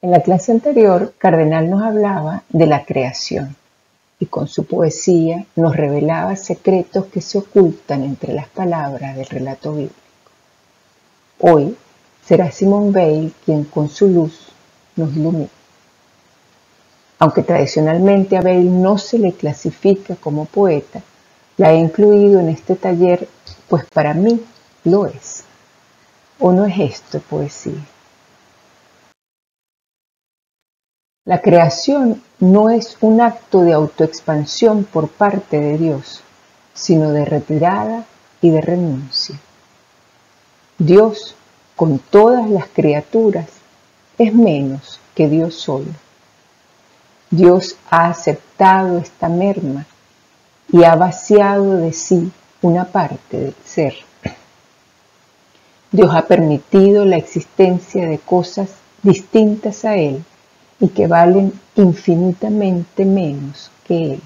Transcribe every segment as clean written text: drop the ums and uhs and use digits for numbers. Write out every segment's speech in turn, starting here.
En la clase anterior, Cardenal nos hablaba de la creación y con su poesía nos revelaba secretos que se ocultan entre las palabras del relato bíblico. Hoy será Simone Weil quien con su luz nos ilumine. Aunque tradicionalmente a Weil no se le clasifica como poeta, la he incluido en este taller, pues para mí lo es. ¿O no es esto poesía? La creación no es un acto de autoexpansión por parte de Dios, sino de retirada y de renuncia. Dios, con todas las criaturas, es menos que Dios solo. Dios ha aceptado esta merma y ha vaciado de sí una parte del ser. Dios ha permitido la existencia de cosas distintas a Él y que valen infinitamente menos que Él.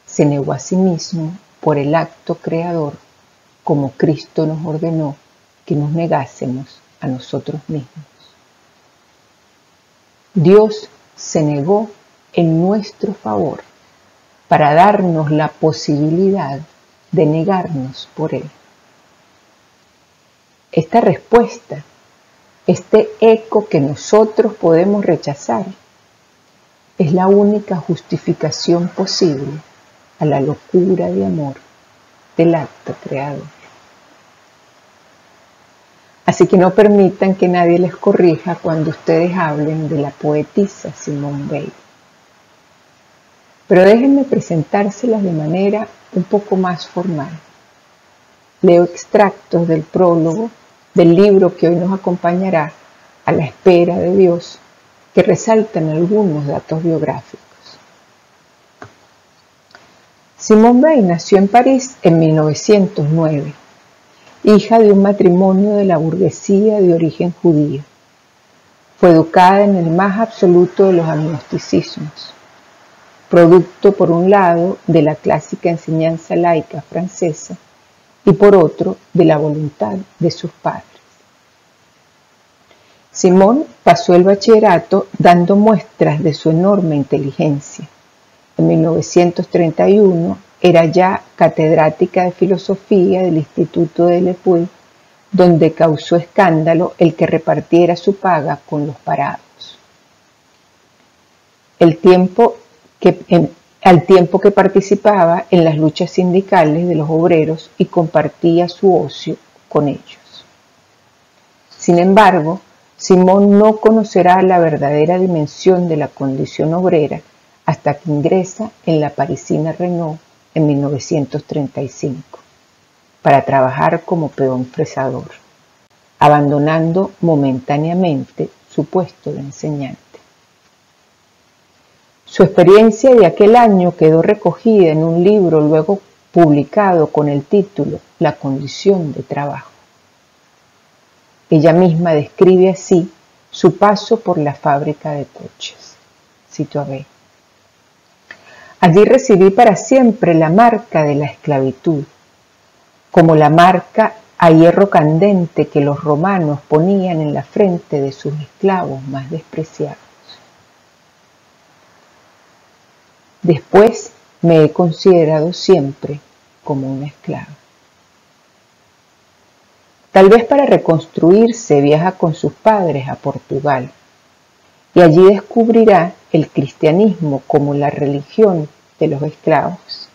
Se negó a sí mismo por el acto creador, como Cristo nos ordenó que nos negásemos a nosotros mismos. Dios se negó en nuestro favor para darnos la posibilidad de negarnos por Él. Esta respuesta, este eco que nosotros podemos rechazar, es la única justificación posible a la locura de amor del acto creador. Así que no permitan que nadie les corrija cuando ustedes hablen de la poetisa Simone Weil. Pero déjenme presentárselas de manera un poco más formal. Leo extractos del prólogo del libro que hoy nos acompañará, A la espera de Dios, que resaltan algunos datos biográficos. Simone Weil nació en París en 1909, hija de un matrimonio de la burguesía de origen judío. Fue educada en el más absoluto de los agnosticismos, producto por un lado de la clásica enseñanza laica francesa y por otro de la voluntad de sus padres. Simone pasó el bachillerato dando muestras de su enorme inteligencia. En 1931 era ya catedrática de filosofía del Instituto de Le Puy, donde causó escándalo el que repartiera su paga con los parados. Al tiempo que participaba en las luchas sindicales de los obreros y compartía su ocio con ellos. Sin embargo, Simone no conocerá la verdadera dimensión de la condición obrera hasta que ingresa en la parisina Renault en 1935 para trabajar como peón fresador, abandonando momentáneamente su puesto de enseñante. Su experiencia de aquel año quedó recogida en un libro luego publicado con el título La condición de trabajo. Ella misma describe así su paso por la fábrica de coches. Cito a Weil. Allí recibí para siempre la marca de la esclavitud, como la marca a hierro candente que los romanos ponían en la frente de sus esclavos más despreciados. Después me he considerado siempre como una esclava. Tal vez para reconstruirse viaja con sus padres a Portugal y allí descubrirá el cristianismo como la religión de los esclavos.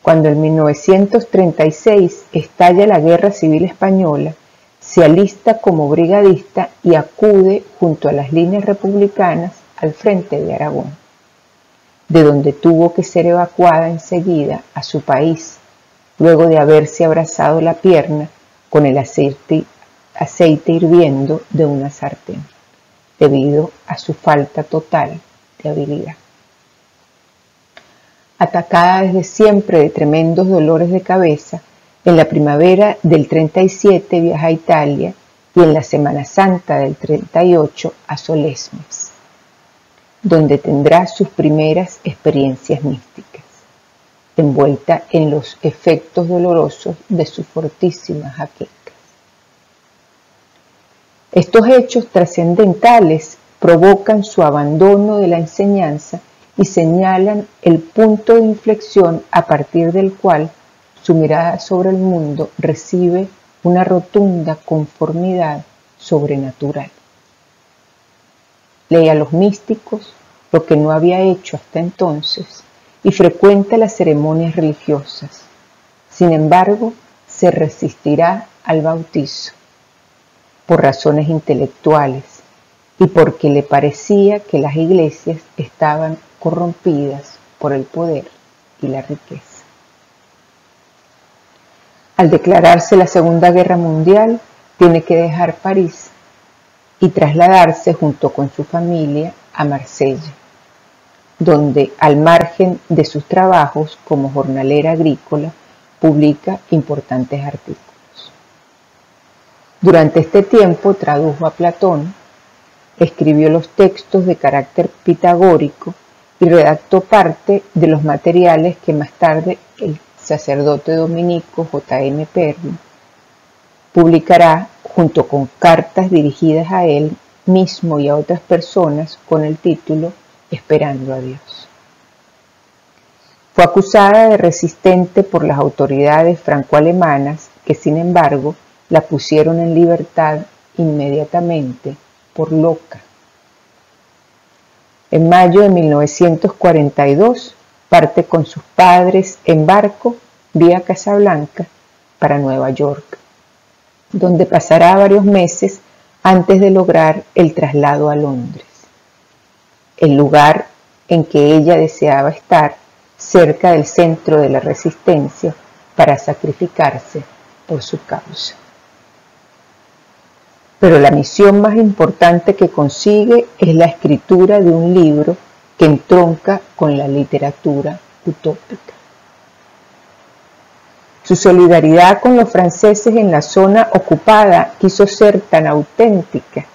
Cuando en 1936 estalla la Guerra Civil Española, se alista como brigadista y acude junto a las líneas republicanas al frente de Aragón, de donde tuvo que ser evacuada enseguida a su país, luego de haberse abrazado la pierna con el aceite hirviendo de una sartén, debido a su falta total de habilidad. Atacada desde siempre de tremendos dolores de cabeza, en la primavera del 37 viaja a Italia y en la Semana Santa del 38 a Solesmes, donde tendrá sus primeras experiencias místicas, envuelta en los efectos dolorosos de sus fortísimas jaquecas. Estos hechos trascendentales provocan su abandono de la enseñanza y señalan el punto de inflexión a partir del cual su mirada sobre el mundo recibe una rotunda conformidad sobrenatural. Lee a los místicos, lo que no había hecho hasta entonces, y frecuenta las ceremonias religiosas. Sin embargo, se resistirá al bautizo, por razones intelectuales y porque le parecía que las iglesias estaban corrompidas por el poder y la riqueza. Al declararse la Segunda Guerra Mundial, tiene que dejar París y trasladarse junto con su familia a Marsella, donde, al margen de sus trabajos como jornalera agrícola, publica importantes artículos. Durante este tiempo tradujo a Platón, escribió los textos de carácter pitagórico y redactó parte de los materiales que más tarde el sacerdote dominico J.M. Perry publicará junto con cartas dirigidas a él mismo y a otras personas con el título Esperando a Dios. Fue acusada de resistente por las autoridades franco-alemanas que, sin embargo, la pusieron en libertad inmediatamente por loca. En mayo de 1942 parte con sus padres en barco vía Casablanca para Nueva York, donde pasará varios meses antes de lograr el traslado a Londres, el lugar en que ella deseaba estar, cerca del centro de la resistencia, para sacrificarse por su causa. Pero la misión más importante que consigue es la escritura de un libro que entronca con la literatura utópica. Su solidaridad con los franceses en la zona ocupada quiso ser tan auténtica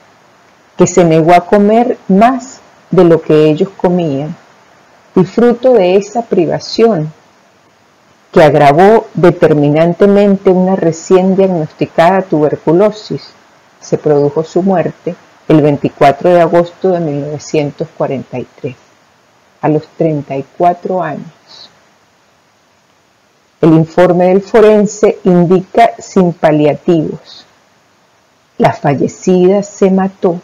que se negó a comer más de lo que ellos comían, y fruto de esa privación, que agravó determinantemente una recién diagnosticada tuberculosis, se produjo su muerte el 24 de agosto de 1943, a los 34 años. El informe del forense indica sin paliativos: la fallecida se mató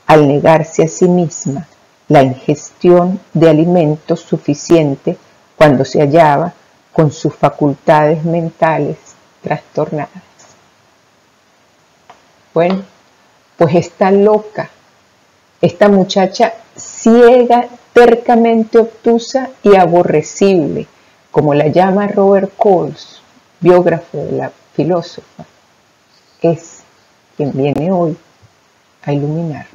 al negarse a sí misma la ingestión de alimentos suficiente cuando se hallaba con sus facultades mentales trastornadas. Bueno, pues esta loca, esta muchacha ciega, tercamente obtusa y aborrecible, como la llama Robert Coles, biógrafo de la filósofa, es quien viene hoy a iluminarnos.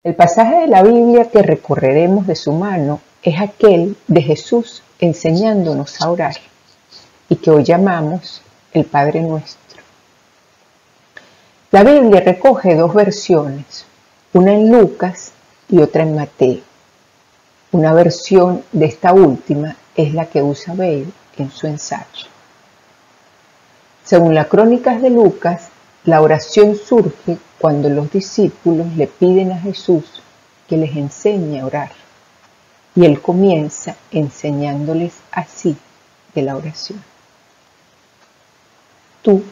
El pasaje de la Biblia que recorreremos de su mano es aquel de Jesús enseñándonos a orar, y que hoy llamamos el Padre Nuestro. La Biblia recoge dos versiones, una en Lucas y otra en Mateo. Una versión de esta última es la que usa Bale en su ensayo. Según las crónicas de Lucas, la oración surge cuando los discípulos le piden a Jesús que les enseñe a orar, y él comienza enseñándoles así de la oración. Tú,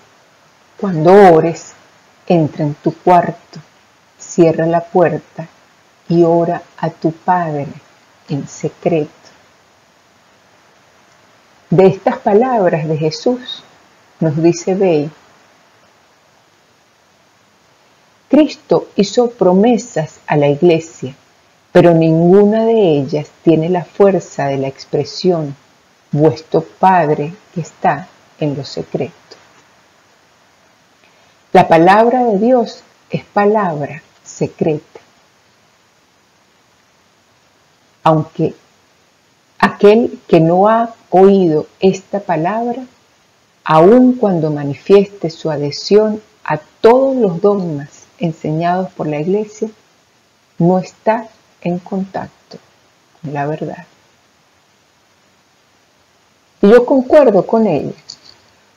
cuando ores, entra en tu cuarto, cierra la puerta y ora a tu Padre en secreto. De estas palabras de Jesús nos dice Bey: Cristo hizo promesas a la Iglesia, pero ninguna de ellas tiene la fuerza de la expresión vuestro Padre que está en lo secreto. La palabra de Dios es palabra secreta. Aunque aquel que no ha oído esta palabra, aun cuando manifieste su adhesión a todos los dogmas enseñados por la Iglesia, no está en contacto con la verdad. Y yo concuerdo con ella,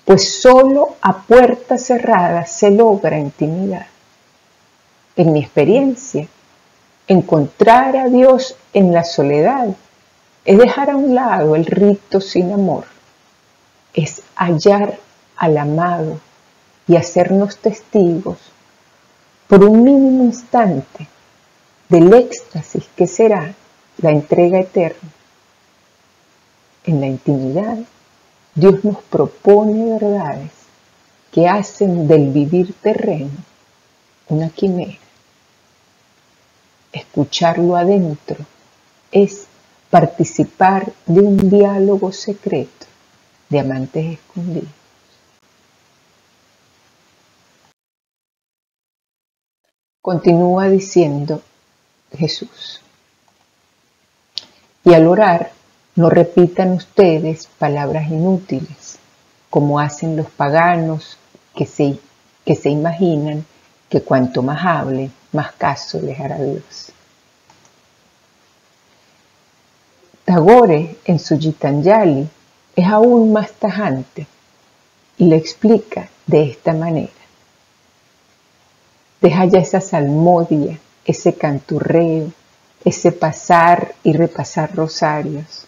pues solo a puerta cerrada se logra intimidad. En mi experiencia, encontrar a Dios en la soledad es dejar a un lado el rito sin amor, es hallar al amado y hacernos testigos por un mínimo instante del éxtasis que será la entrega eterna. En la intimidad, Dios nos propone verdades que hacen del vivir terreno una quimera. Escucharlo adentro es participar de un diálogo secreto de amantes escondidos. Continúa diciendo Jesús: y al orar, no repitan ustedes palabras inútiles, como hacen los paganos que se imaginan que cuanto más hablen, más caso les hará Dios. Tagore, en su Gitanjali, es aún más tajante y lo explica de esta manera. Deja ya esa salmodia, ese canturreo, ese pasar y repasar rosarios.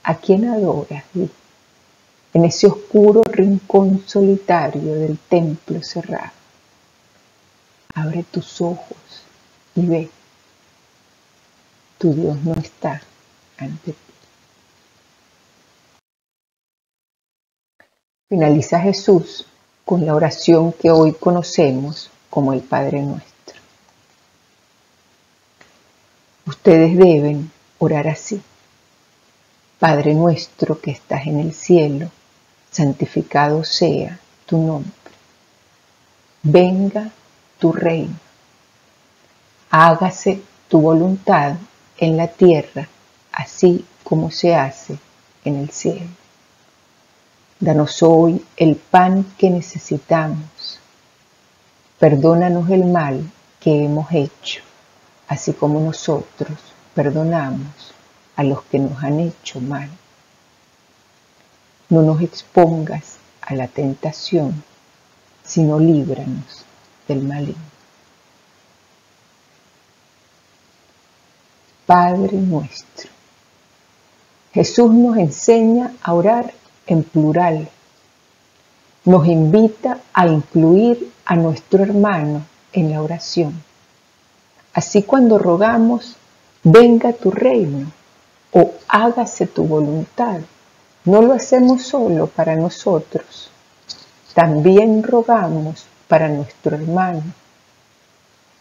¿A quién adoras, di? En ese oscuro rincón solitario del templo cerrado. Abre tus ojos y ve. Tu Dios no está ante ti. Finaliza Jesús con la oración que hoy conocemos como el Padre Nuestro. Ustedes deben orar así: Padre nuestro que estás en el cielo, santificado sea tu nombre. Venga tu reino. Hágase tu voluntad en la tierra, así como se hace en el cielo. Danos hoy el pan que necesitamos. Perdónanos el mal que hemos hecho, así como nosotros perdonamos a los que nos han hecho mal. No nos expongas a la tentación, sino líbranos del maligno. Padre nuestro. Jesús nos enseña a orar en plural. Nos invita a incluir a nuestro hermano en la oración. Así cuando rogamos, venga tu reino o hágase tu voluntad, no lo hacemos solo para nosotros. También rogamos para nuestro hermano.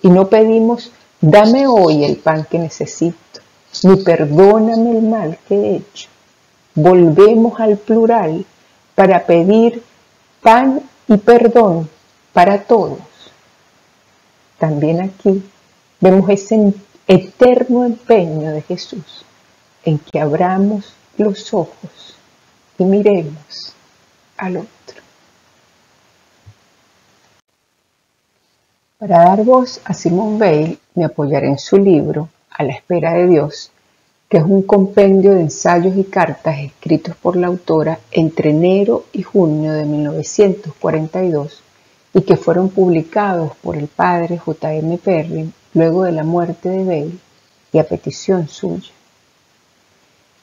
Y no pedimos, dame hoy el pan que necesito, ni perdóname el mal que he hecho. Volvemos al plural para pedir pan y perdón para todos. También aquí vemos ese eterno empeño de Jesús en que abramos los ojos y miremos al otro. Para dar voz a Simone Weil, me apoyaré en su libro A la espera de Dios, que es un compendio de ensayos y cartas escritos por la autora entre enero y junio de 1942 y que fueron publicados por el padre J.M. Perrin luego de la muerte de Weil y a petición suya.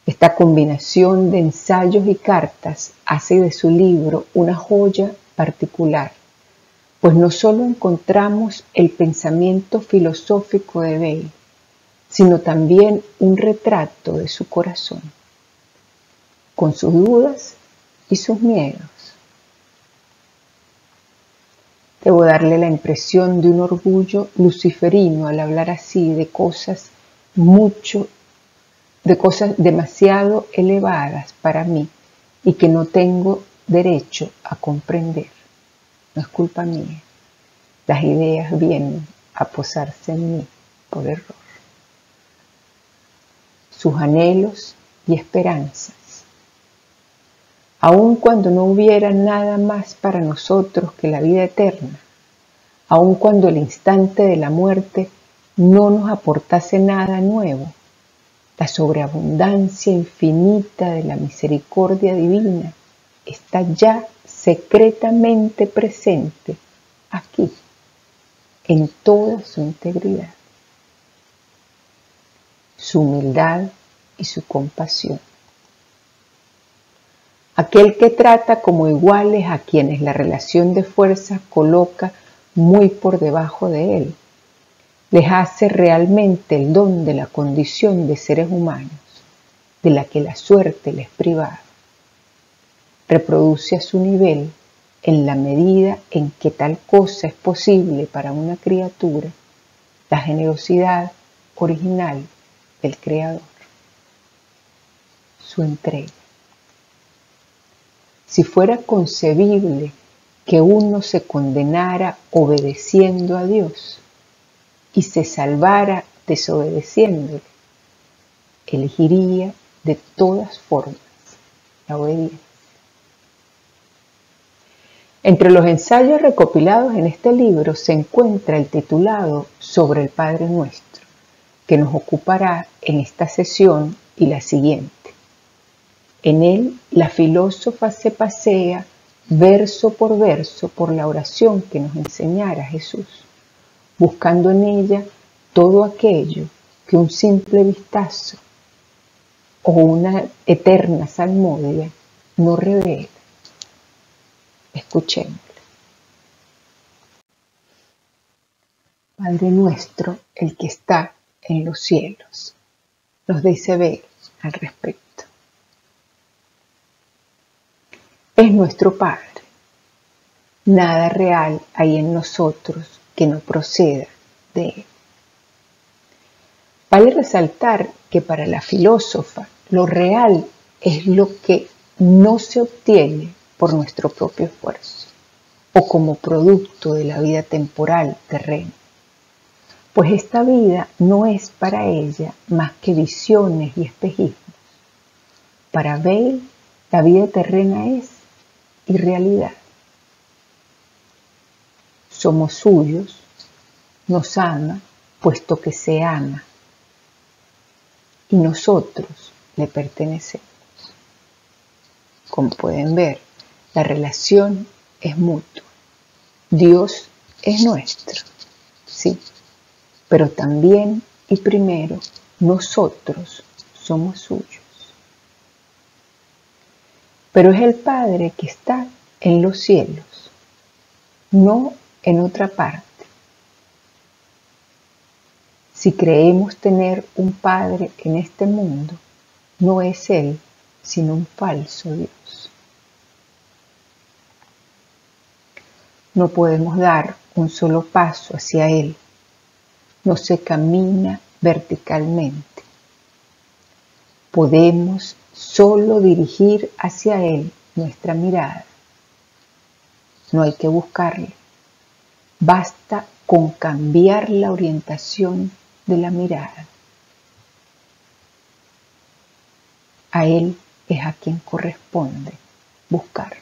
Esta combinación de ensayos y cartas hace de su libro una joya particular, pues no solo encontramos el pensamiento filosófico de Weil, sino también un retrato de su corazón, con sus dudas y sus miedos. Debo darle la impresión de un orgullo luciferino al hablar así de cosas demasiado elevadas para mí y que no tengo derecho a comprender. No es culpa mía. Las ideas vienen a posarse en mí por error. Sus anhelos y esperanzas. Aun cuando no hubiera nada más para nosotros que la vida eterna, aun cuando el instante de la muerte no nos aportase nada nuevo, la sobreabundancia infinita de la misericordia divina está ya secretamente presente aquí, en toda su integridad, su humildad y su compasión. Aquel que trata como iguales a quienes la relación de fuerzas coloca muy por debajo de él, les hace realmente el don de la condición de seres humanos, de la que la suerte les priva. Reproduce a su nivel, en la medida en que tal cosa es posible para una criatura, la generosidad original del Creador, su entrega. Si fuera concebible que uno se condenara obedeciendo a Dios y se salvara desobedeciéndole, elegiría de todas formas la obediencia. Entre los ensayos recopilados en este libro se encuentra el titulado Sobre el Padre Nuestro, que nos ocupará en esta sesión y la siguiente. En él, la filósofa se pasea verso por verso por la oración que nos enseñara Jesús, buscando en ella todo aquello que un simple vistazo o una eterna salmodia no revela. Escuchémosle. Padre nuestro, el que está en los cielos, nos dice ver al respecto. Es nuestro Padre. Nada real hay en nosotros que no proceda de Él. Vale resaltar que para la filósofa lo real es lo que no se obtiene por nuestro propio esfuerzo o como producto de la vida temporal terrena, pues esta vida no es para ella más que visiones y espejismos. Para Bale, la vida terrena es irrealidad. Somos suyos, nos ama, puesto que se ama, y nosotros le pertenecemos. Como pueden ver, la relación es mutua. Dios es nuestro, sí, pero también y primero nosotros somos suyos. Pero es el Padre que está en los cielos, no en otra parte. Si creemos tener un Padre en este mundo, no es Él, sino un falso Dios. No podemos dar un solo paso hacia Él. No se camina verticalmente. Podemos solo dirigir hacia Él nuestra mirada. No hay que buscarle. Basta con cambiar la orientación de la mirada. A Él es a quien corresponde buscarnos.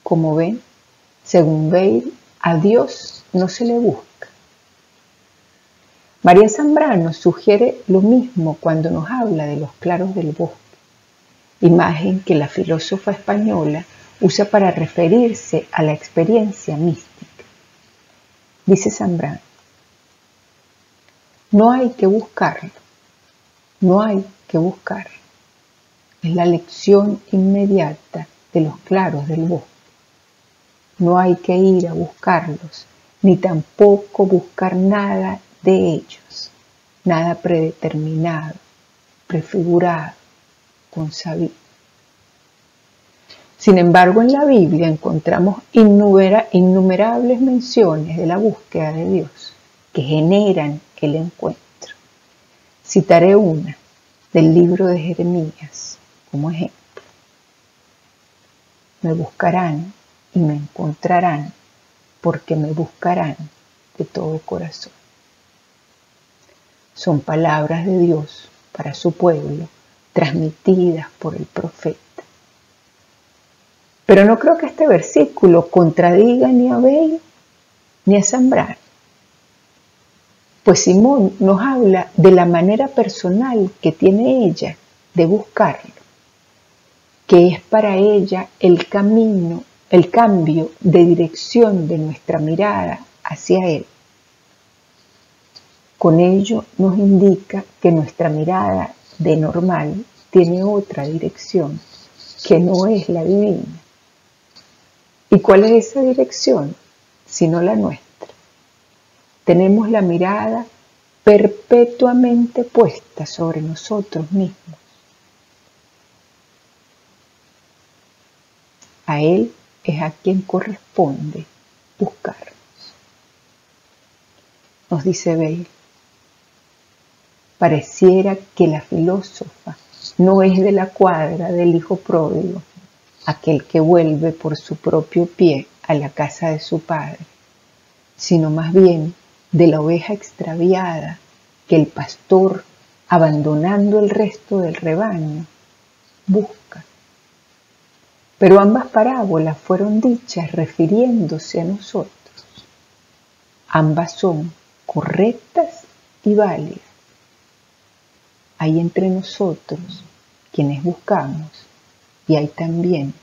Como ven, según Bale, a Dios no se le busca. María Zambrano sugiere lo mismo cuando nos habla de los claros del bosque, imagen que la filósofa española usa para referirse a la experiencia mística. Dice Zambrano, no hay que buscarlo, no hay que buscar. Es la lección inmediata de los claros del bosque. No hay que ir a buscarlos, ni tampoco buscar nada de ellos, nada predeterminado, prefigurado, consabido. Sin embargo, en la Biblia encontramos innumerables menciones de la búsqueda de Dios que generan el encuentro. Citaré una del libro de Jeremías como ejemplo. Me buscarán y me encontrarán porque me buscarán de todo corazón. Son palabras de Dios para su pueblo, transmitidas por el profeta. Pero no creo que este versículo contradiga ni a Bale ni a Zambrano, pues Simón nos habla de la manera personal que tiene ella de buscarlo. que es para ella el camino, el cambio de dirección de nuestra mirada hacia Él. Con ello nos indica que nuestra mirada de normal tiene otra dirección, que no es la divina. ¿Y cuál es esa dirección? Sino la nuestra. Tenemos la mirada perpetuamente puesta sobre nosotros mismos. A Él es a quien corresponde buscarnos. Nos dice Bale, pareciera que la filósofa no es de la cuadra del hijo pródigo, aquel que vuelve por su propio pie a la casa de su padre, sino más bien de la oveja extraviada que el pastor, abandonando el resto del rebaño, busca. Pero ambas parábolas fueron dichas refiriéndose a nosotros. Ambas son correctas y válidas. Hay entre nosotros quienes buscamos y hay también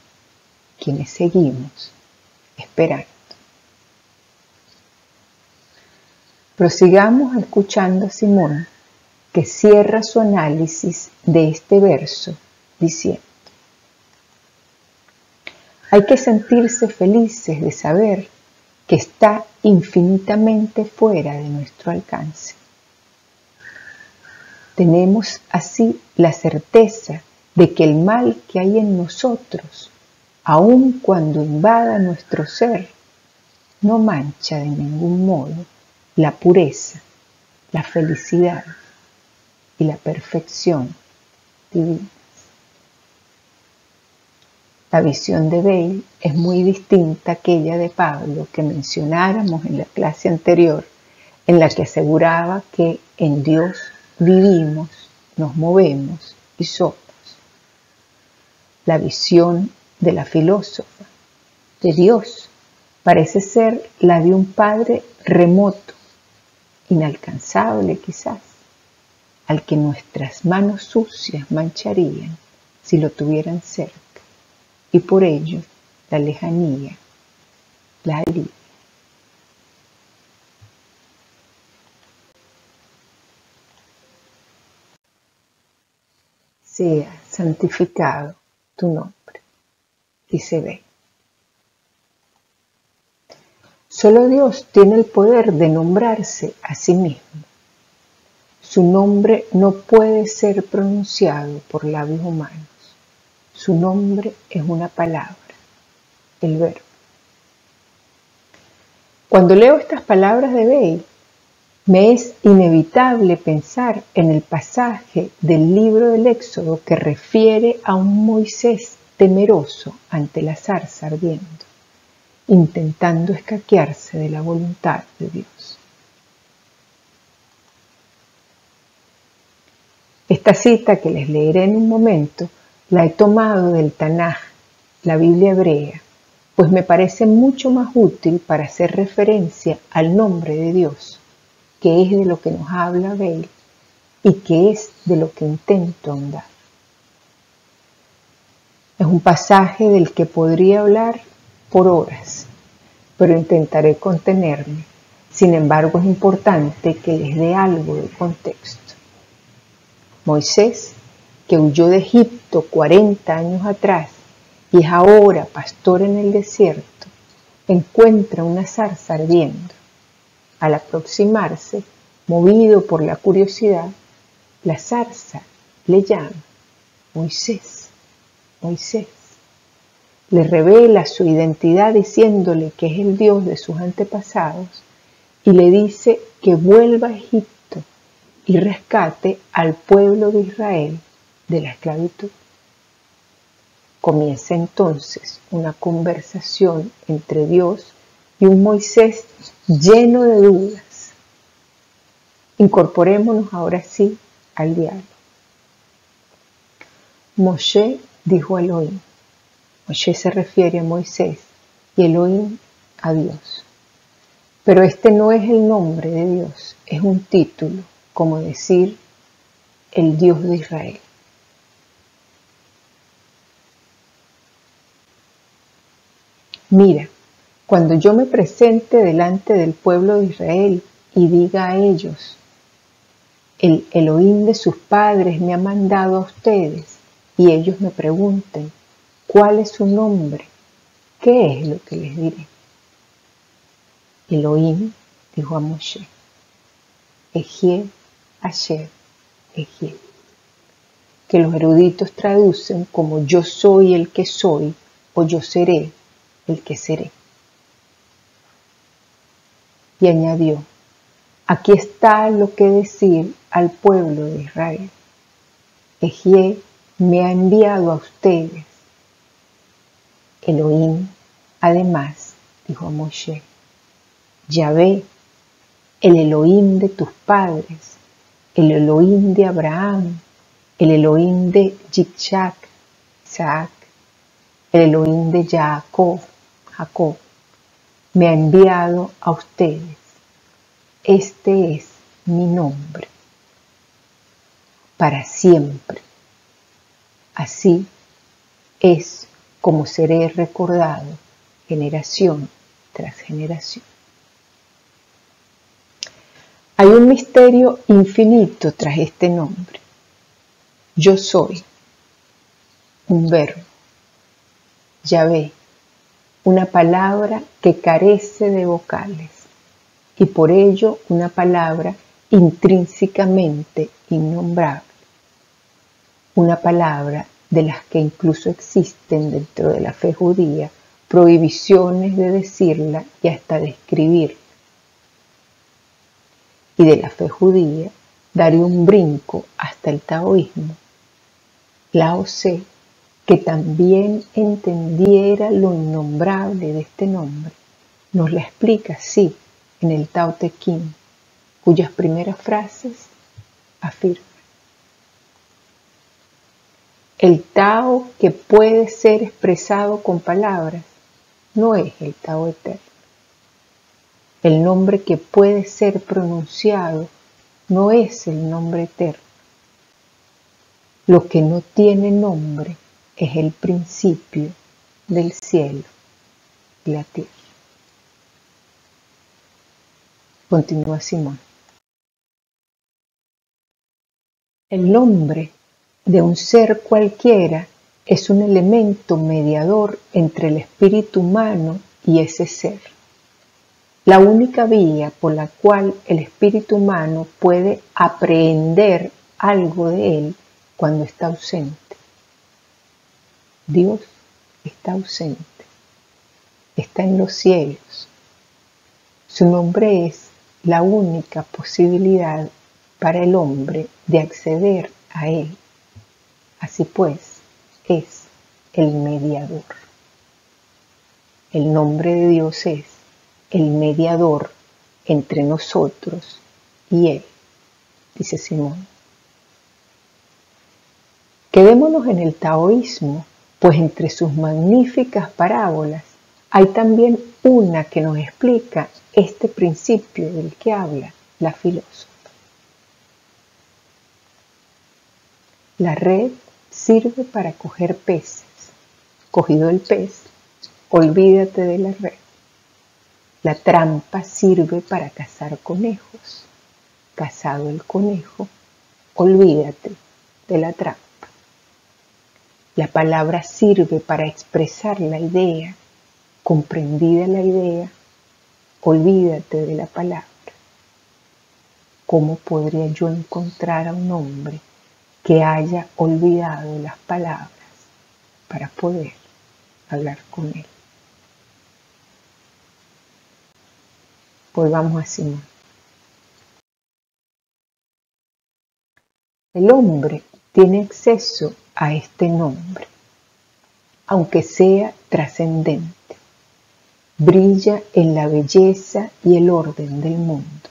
quienes seguimos esperando. Prosigamos escuchando a Simón, que cierra su análisis de este verso diciendo: hay que sentirse felices de saber que está infinitamente fuera de nuestro alcance. Tenemos así la certeza de que el mal que hay en nosotros, aun cuando invada nuestro ser, no mancha de ningún modo la pureza, la felicidad y la perfección divina. La visión de Bale es muy distinta a aquella de Pablo que mencionáramos en la clase anterior, en la que aseguraba que en Dios vivimos, nos movemos y somos. La visión de la filósofa de Dios parece ser la de un Padre remoto, inalcanzable quizás, al que nuestras manos sucias mancharían si lo tuvieran cerca, y por ello la lejanía la alivia. Sea santificado tu nombre, dice B. Solo Dios tiene el poder de nombrarse a sí mismo. Su nombre no puede ser pronunciado por labios humanos. Su nombre es una palabra, el verbo. Cuando leo estas palabras de Bale, me es inevitable pensar en el pasaje del libro del Éxodo que refiere a un Moisés temeroso ante la zarza ardiendo, intentando escaquearse de la voluntad de Dios. Esta cita que les leeré en un momento la he tomado del Tanaj, la Biblia hebrea, pues me parece mucho más útil para hacer referencia al nombre de Dios, que es de lo que nos habla Bale y que es de lo que intento ahondar. Es un pasaje del que podría hablar por horas, pero intentaré contenerme. Sin embargo, es importante que les dé algo de contexto. Moisés, que huyó de Egipto 40 años atrás y es ahora pastor en el desierto, encuentra una zarza ardiendo. Al aproximarse, movido por la curiosidad, la zarza le llama: Moisés, Moisés. Le revela su identidad diciéndole que es el Dios de sus antepasados y le dice que vuelva a Egipto y rescate al pueblo de Israel de la esclavitud. Comienza entonces una conversación entre Dios y un Moisés lleno de dudas. Incorporémonos ahora sí al diálogo. Moshe dijo a Elohim. Moshe se refiere a Moisés y Elohim a Dios. Pero este no es el nombre de Dios, es un título, como decir el Dios de Israel. Mira, cuando yo me presente delante del pueblo de Israel y diga a ellos, el Elohim de sus padres me ha mandado a ustedes, y ellos me pregunten, ¿cuál es su nombre? ¿Qué es lo que les diré? Elohim dijo a Moshe, Ejie, Asher, Ejie, que los eruditos traducen como yo soy el que soy o yo seré el que seré. Y añadió, aquí está lo que decir al pueblo de Israel. Ejie me ha enviado a ustedes. Elohim, además, dijo a Moshe, Yahvé, el Elohim de tus padres, el Elohim de Abraham, el Elohim de Yitzhak, Isaac, el Elohim de Jacob, me ha enviado a ustedes. Este es mi nombre, para siempre. Así es como seré recordado generación tras generación. Hay un misterio infinito tras este nombre. Yo soy, un verbo, Yahvé, una palabra que carece de vocales y por ello una palabra intrínsecamente innombrable, una palabra de las que incluso existen dentro de la fe judía prohibiciones de decirla y hasta de escribirla. Y de la fe judía daré un brinco hasta el taoísmo. Lao Tse, que también entendiera lo innombrable de este nombre, nos la explica así en el Tao Te Ching, cuyas primeras frases afirman: el Tao que puede ser expresado con palabras no es el Tao eterno. El nombre que puede ser pronunciado no es el nombre eterno. Lo que no tiene nombre es el principio del cielo y la tierra. Continúa Simón. El nombre de un ser cualquiera es un elemento mediador entre el espíritu humano y ese ser. La única vía por la cual el espíritu humano puede aprehender algo de él cuando está ausente. Dios está ausente, está en los cielos. Su nombre es la única posibilidad para el hombre de acceder a él. Así pues, es el mediador. El nombre de Dios es el mediador entre nosotros y Él, dice Simón. Quedémonos en el taoísmo, pues entre sus magníficas parábolas hay también una que nos explica este principio del que habla la filósofa. La red sirve para coger peces. Cogido el pez, olvídate de la red. La trampa sirve para cazar conejos. Cazado el conejo, olvídate de la trampa. La palabra sirve para expresar la idea. Comprendida la idea, olvídate de la palabra. ¿Cómo podría yo encontrar a un hombre que haya olvidado las palabras para poder hablar con él? Volvamos a Simón. El hombre tiene acceso a este nombre, aunque sea trascendente. Brilla en la belleza y el orden del mundo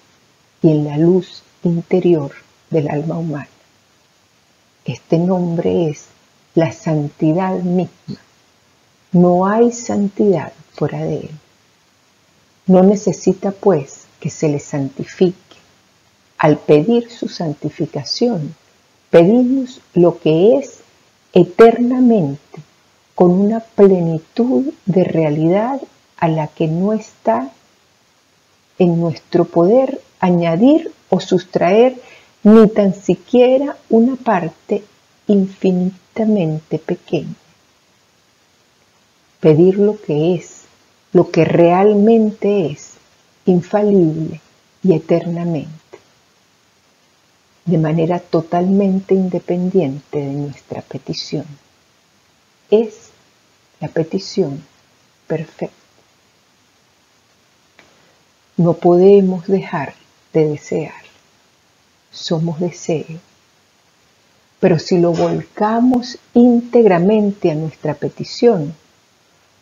y en la luz interior del alma humana. Este nombre es la santidad misma. No hay santidad fuera de él. No necesita, pues, que se le santifique. Al pedir su santificación, pedimos lo que es eternamente con una plenitud de realidad a la que no está en nuestro poder añadir o sustraer ni tan siquiera una parte infinitamente pequeña. Pedir lo que realmente es, infalible y eternamente, de manera totalmente independiente de nuestra petición. Es la petición perfecta. No podemos dejar de desear. Somos deseo. Pero si lo volcamos íntegramente a nuestra petición,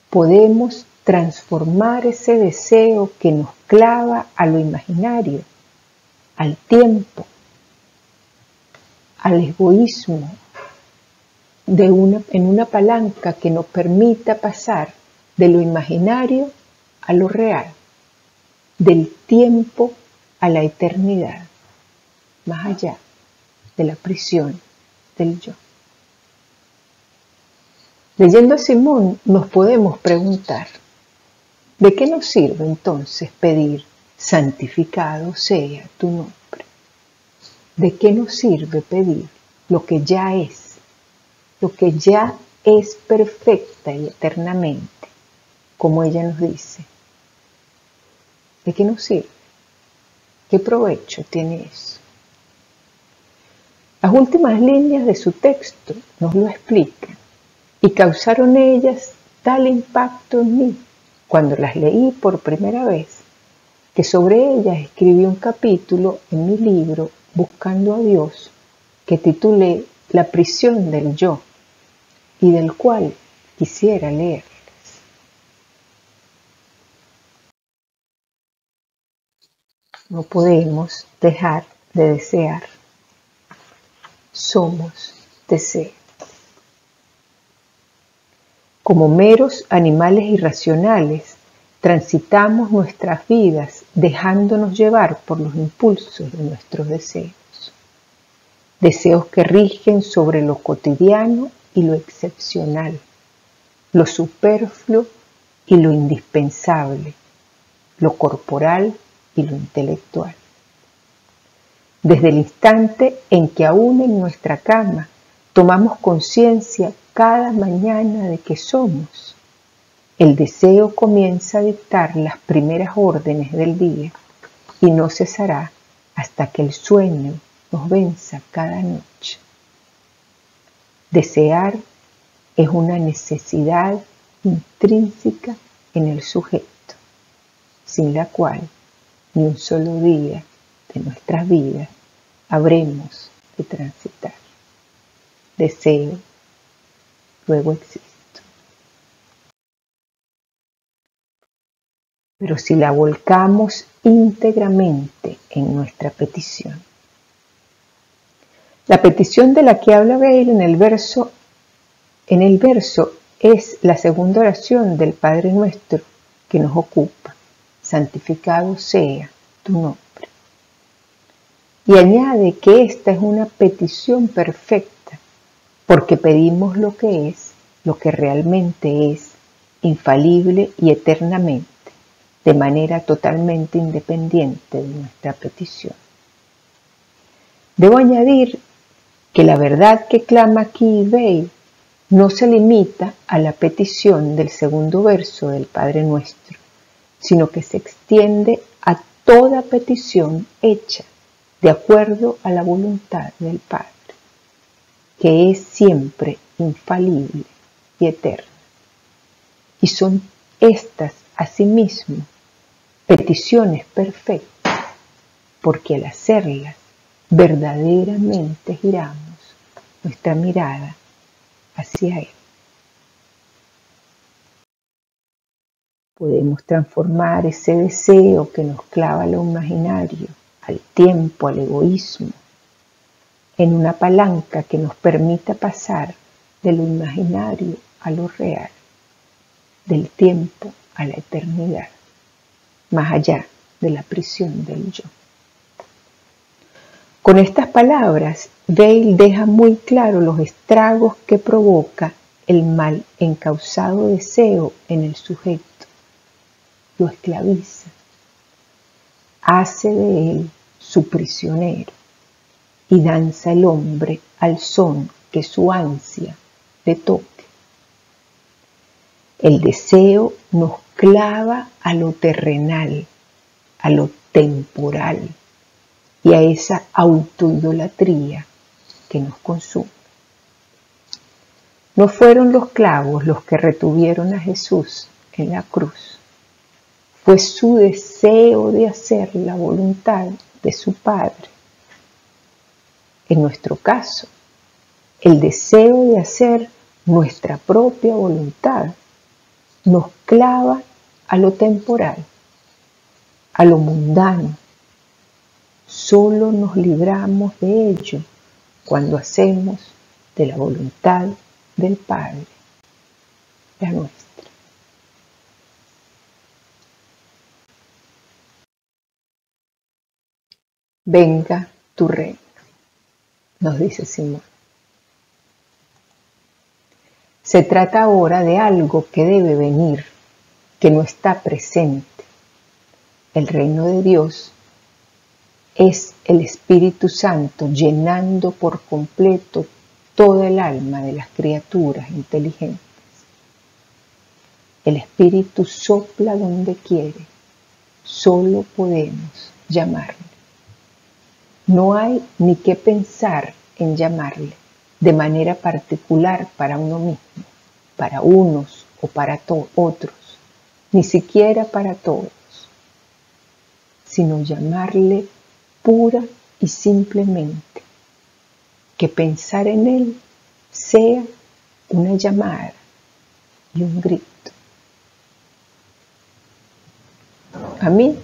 podemos transformar ese deseo que nos clava a lo imaginario, al tiempo, al egoísmo, en una palanca que nos permita pasar de lo imaginario a lo real, del tiempo a la eternidad, más allá de la prisión del yo. Leyendo a Simón nos podemos preguntar, ¿de qué nos sirve entonces pedir santificado sea tu nombre? ¿De qué nos sirve pedir lo que ya es perfecta y eternamente, como ella nos dice? ¿De qué nos sirve? ¿Qué provecho tiene eso? Las últimas líneas de su texto nos lo explican y causaron ellas tal impacto en mí cuando las leí por primera vez, que sobre ellas escribí un capítulo en mi libro Buscando a Dios, que titulé La prisión del yo, y del cual quisiera leerles. No podemos dejar de desear. Somos deseo. Como meros animales irracionales, transitamos nuestras vidas dejándonos llevar por los impulsos de nuestros deseos. Deseos que rigen sobre lo cotidiano y lo excepcional, lo superfluo y lo indispensable, lo corporal y lo intelectual. Desde el instante en que aún en nuestra cama tomamos conciencia cada mañana de que somos, el deseo comienza a dictar las primeras órdenes del día y no cesará hasta que el sueño nos venza cada noche. Desear es una necesidad intrínseca en el sujeto, sin la cual ni un solo día de nuestras vidas habremos de transitar. Deseo, luego existo. Pero si la volcamos íntegramente en nuestra petición, la petición de la que habla Bale en el verso es la segunda oración del Padre Nuestro que nos ocupa. Santificado sea tu nombre. Y añade que esta es una petición perfecta, porque pedimos lo que realmente es, infalible y eternamente, de manera totalmente independiente de nuestra petición. Debo añadir que la verdad que clama aquí Bale no se limita a la petición del segundo verso del Padre Nuestro, sino que se extiende a toda petición hecha de acuerdo a la voluntad del Padre, que es siempre infalible y eterna. Y son estas, asimismo, peticiones perfectas, porque al hacerlas verdaderamente giramos nuestra mirada hacia Él. Podemos transformar ese deseo que nos clava a lo imaginario, al tiempo, al egoísmo, en una palanca que nos permita pasar de lo imaginario a lo real, del tiempo a la eternidad, más allá de la prisión del yo. Con estas palabras, Bale deja muy claro los estragos que provoca el mal encausado deseo en el sujeto, lo esclaviza, hace de él su prisionero y danza el hombre al son que su ansia le toque. El deseo nos clava a lo terrenal, a lo temporal y a esa autoidolatría que nos consume. No fueron los clavos los que retuvieron a Jesús en la cruz. Fue su deseo de hacer la voluntad de su Padre. En nuestro caso, el deseo de hacer nuestra propia voluntad nos clava a lo temporal, a lo mundano. Solo nos libramos de ello cuando hacemos de la voluntad del Padre la nuestra. Venga tu reino, nos dice Simón. Se trata ahora de algo que debe venir, que no está presente. El reino de Dios es el Espíritu Santo llenando por completo toda el alma de las criaturas inteligentes. El Espíritu sopla donde quiere, solo podemos llamarle. No hay ni que pensar en llamarle de manera particular para uno mismo, para unos o para otros, ni siquiera para todos, sino llamarle pura y simplemente, que pensar en él sea una llamada y un grito. A mí,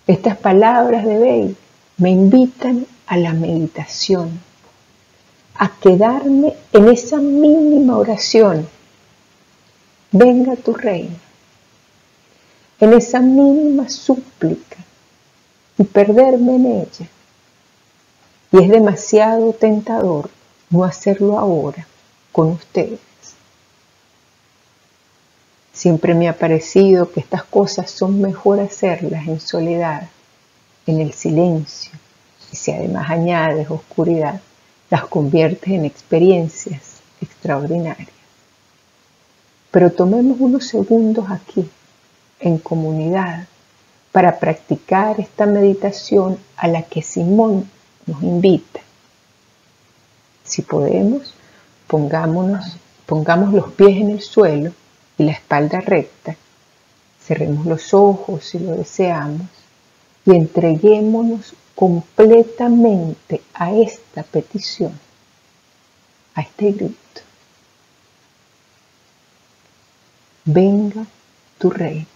estas palabras de Bale me invitan a la meditación, a quedarme en esa mínima oración, venga tu reino, en esa mínima súplica y perderme en ella. Y es demasiado tentador no hacerlo ahora con ustedes. Siempre me ha parecido que estas cosas son mejor hacerlas en soledad, en el silencio, y si además añades oscuridad, las conviertes en experiencias extraordinarias. Pero tomemos unos segundos aquí, en comunidad, para practicar esta meditación a la que Simón nos invita. Si podemos, pongamos los pies en el suelo y la espalda recta, cerremos los ojos si lo deseamos y entreguémonos completamente a esta petición, a este grito. Venga tu reino,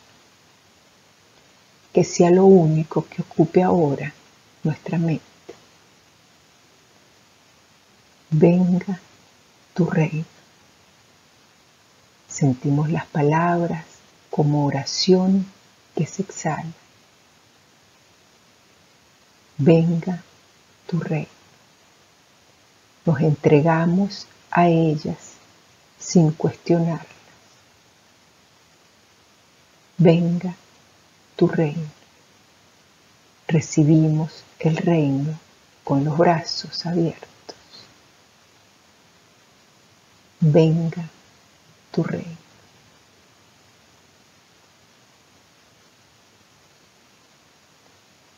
que sea lo único que ocupe ahora nuestra mente. Venga tu reino. Sentimos las palabras como oración que se exhala. Venga tu reino. Nos entregamos a ellas sin cuestionarlas. Venga tu reino. Recibimos el reino con los brazos abiertos. Venga tu reino.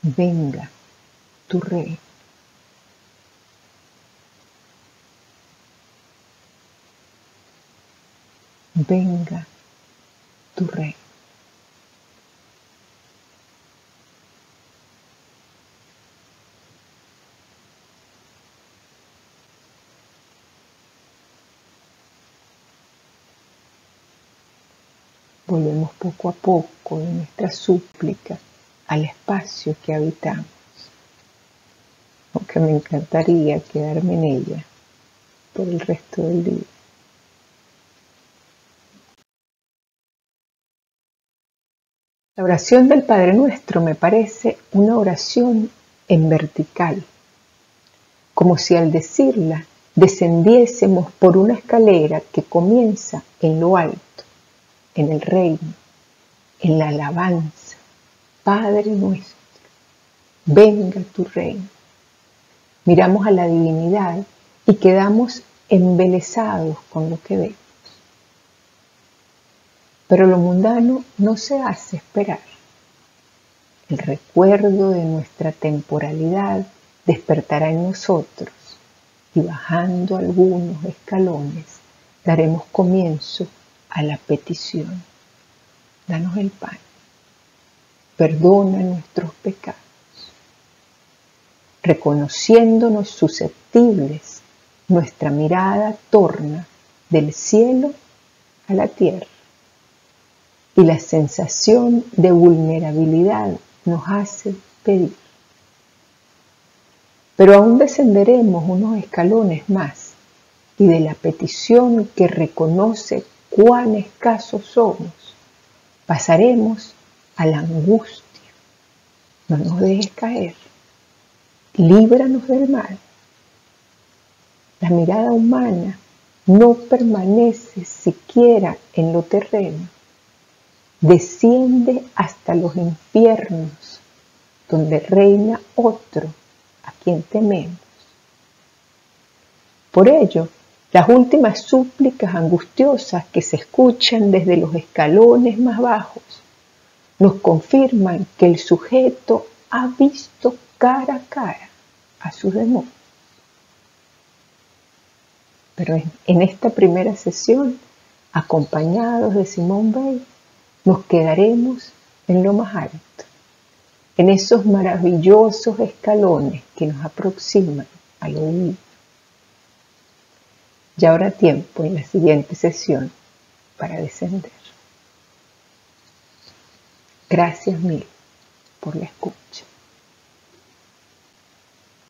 Venga tu reino. Venga tu reino. Volvemos poco a poco en nuestra súplica al espacio que habitamos, aunque me encantaría quedarme en ella por el resto del día. La oración del Padre Nuestro me parece una oración en vertical, como si al decirla descendiésemos por una escalera que comienza en lo alto, en el reino, en la alabanza. Padre nuestro, venga tu reino. Miramos a la divinidad y quedamos embelesados con lo que vemos. Pero lo mundano no se hace esperar. El recuerdo de nuestra temporalidad despertará en nosotros y bajando algunos escalones daremos comienzo a la petición. Danos el pan. Perdona nuestros pecados. Reconociéndonos susceptibles, nuestra mirada torna del cielo a la tierra y la sensación de vulnerabilidad nos hace pedir. Pero aún descenderemos unos escalones más y de la petición que reconoce cuán escasos somos, pasaremos a la angustia. No nos dejes caer. Líbranos del mal. La mirada humana no permanece siquiera en lo terreno. Desciende hasta los infiernos, donde reina otro a quien tememos. Por ello, las últimas súplicas angustiosas que se escuchan desde los escalones más bajos nos confirman que el sujeto ha visto cara a cara a sus demonios. Pero en esta primera sesión, acompañados de Simone Weil, nos quedaremos en lo más alto, en esos maravillosos escalones que nos aproximan al oído. Ya habrá tiempo en la siguiente sesión para descender. Gracias mil por la escucha.